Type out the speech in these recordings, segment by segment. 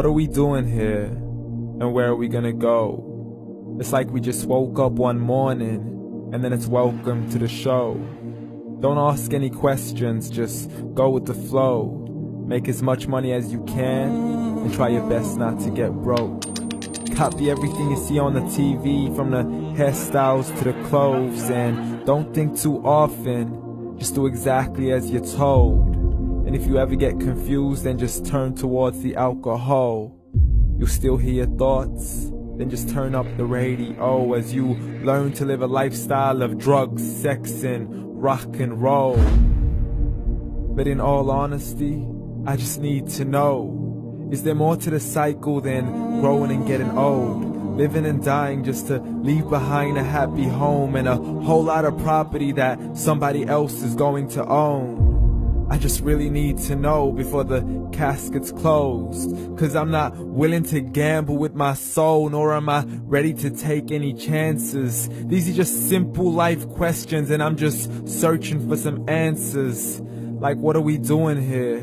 What are we doing here? And where are we gonna go? It's like we just woke up one morning, and then it's welcome to the show. Don't ask any questions, just go with the flow. Make as much money as you can, and try your best not to get broke. Copy everything you see on the TV, from the hairstyles to the clothes, and don't think too often, just do exactly as you're told. And if you ever get confused, then just turn towards the alcohol. You'll still hear your thoughts, then just turn up the radio as you learn to live a lifestyle of drugs, sex, and rock and roll. But in all honesty, I just need to know, is there more to the cycle than growing and getting old? Living and dying just to leave behind a happy home and a whole lot of property that somebody else is going to own. I just really need to know before the casket's closed, 'cause I'm not willing to gamble with my soul, nor am I ready to take any chances. These are just simple life questions, and I'm just searching for some answers. Like, what are we doing here?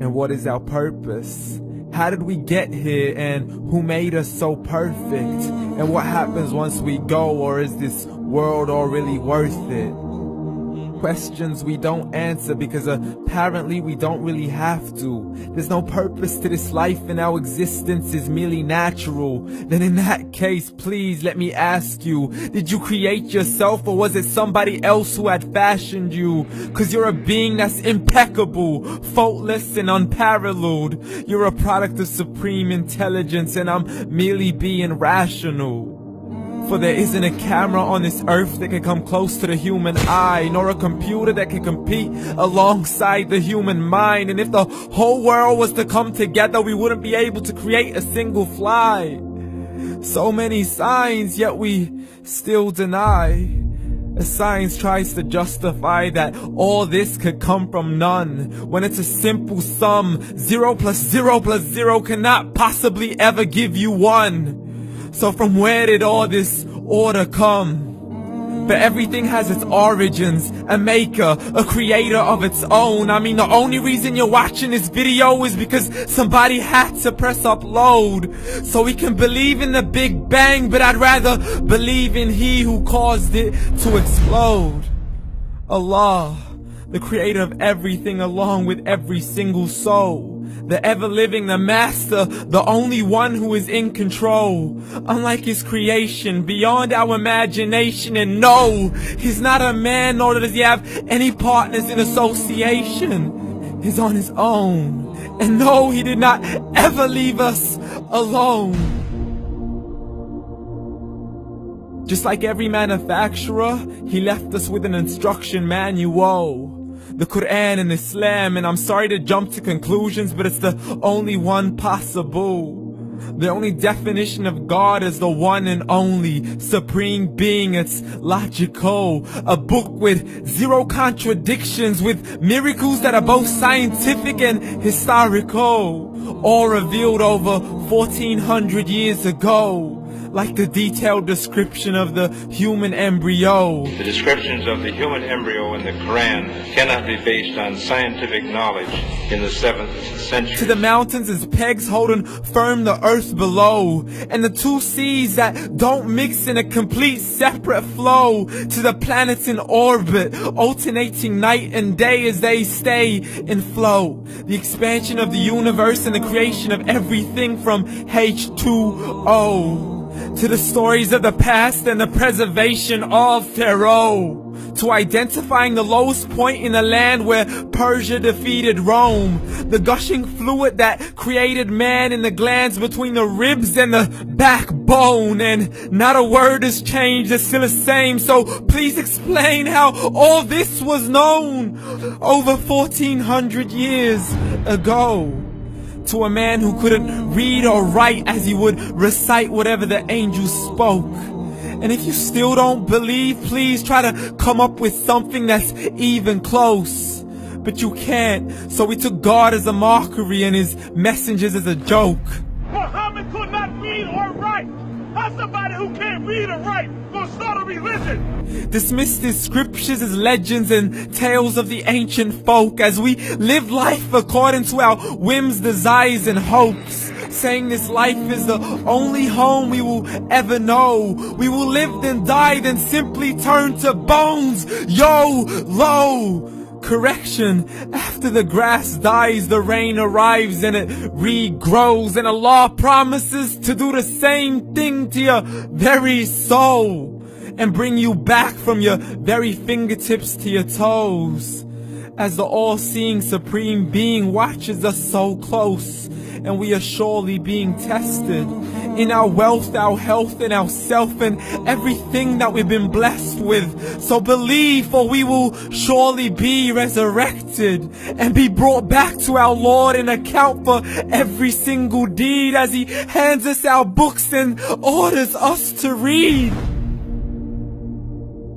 And what is our purpose? How did we get here, and who made us so perfect? And what happens once we go, or is this world all really worth it? Questions we don't answer because apparently we don't really have to. There's no purpose to this life and our existence is merely natural. Then in that case, please let me ask you, did you create yourself, or was it somebody else who had fashioned you? 'Cause you're a being that's impeccable, faultless and unparalleled. You're a product of supreme intelligence, and I'm merely being rational. For there isn't a camera on this earth that can come close to the human eye, nor a computer that can compete alongside the human mind. And if the whole world was to come together, we wouldn't be able to create a single fly. So many signs, yet we still deny. As science tries to justify that all this could come from none, when it's a simple sum. 0 plus 0 plus 0 cannot possibly ever give you 1. So from where did all this order come? But everything has its origins, a maker, a creator of its own. I mean, the only reason you're watching this video is because somebody had to press upload. So we can believe in the Big Bang, but I'd rather believe in He who caused it to explode. Allah, the creator of everything along with every single soul. The ever-living, the master, the only one who is in control. Unlike his creation, beyond our imagination. And no, he's not a man, nor does he have any partners in association. He's on his own. And no, he did not ever leave us alone. Just like every manufacturer, he left us with an instruction manual. The Quran and Islam, and I'm sorry to jump to conclusions, but it's the only one possible. The only definition of God is the one and only supreme being. It's logical, a book with 0 contradictions, with miracles that are both scientific and historical, all revealed over 1400 years ago. Like the detailed description of the human embryo. The descriptions of the human embryo in the Quran cannot be based on scientific knowledge in the 7th century. To the mountains as pegs holding firm the earth below, and the 2 seas that don't mix in a complete separate flow. To the planets in orbit, alternating night and day as they stay in flow. The expansion of the universe and the creation of everything from H2O. To the stories of the past and the preservation of Pharaoh. To identifying the lowest point in the land where Persia defeated Rome. The gushing fluid that created man in the glands between the ribs and the backbone. And not a word has changed, it's still the same. So please explain how all this was known over 1400 years ago. To a man who couldn't read or write, as he would recite whatever the angels spoke. And if you still don't believe, please try to come up with something that's even close. But you can't, so we took God as a mockery and his messengers as a joke. Muhammad could not read or write. How's somebody who can't read or write gonna start a religion? Dismissed his scriptures as legends and tales of the ancient folk, as we live life according to our whims, desires, and hopes. saying this life is the only home we will ever know. We will live then die, then simply turn to bones. YOLO! Correction, after the grass dies, the rain arrives and it regrows, and Allah promises to do the same thing to your very soul and bring you back from your very fingertips to your toes, as the all-seeing supreme being watches us so close, and we are surely being tested in our wealth, our health, and our self, and everything that we've been blessed with. So believe, for we will surely be resurrected and be brought back to our Lord and account for every single deed, as He hands us our books and orders us to read.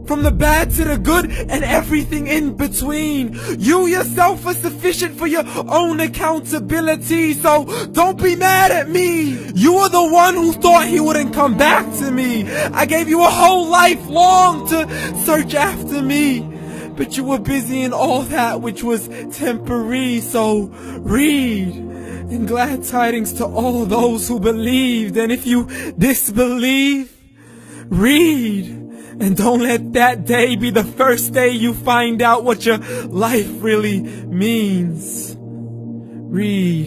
From the bad to the good and everything in between. You yourself are sufficient for your own accountability, so don't be mad at me. You are the one who thought He wouldn't come back to me. I gave you a whole life long to search after me, but you were busy in all that which was temporary. So read, and glad tidings to all those who believed. And if you disbelieve, read. And don't let that day be the first day you find out what your life really means. Read.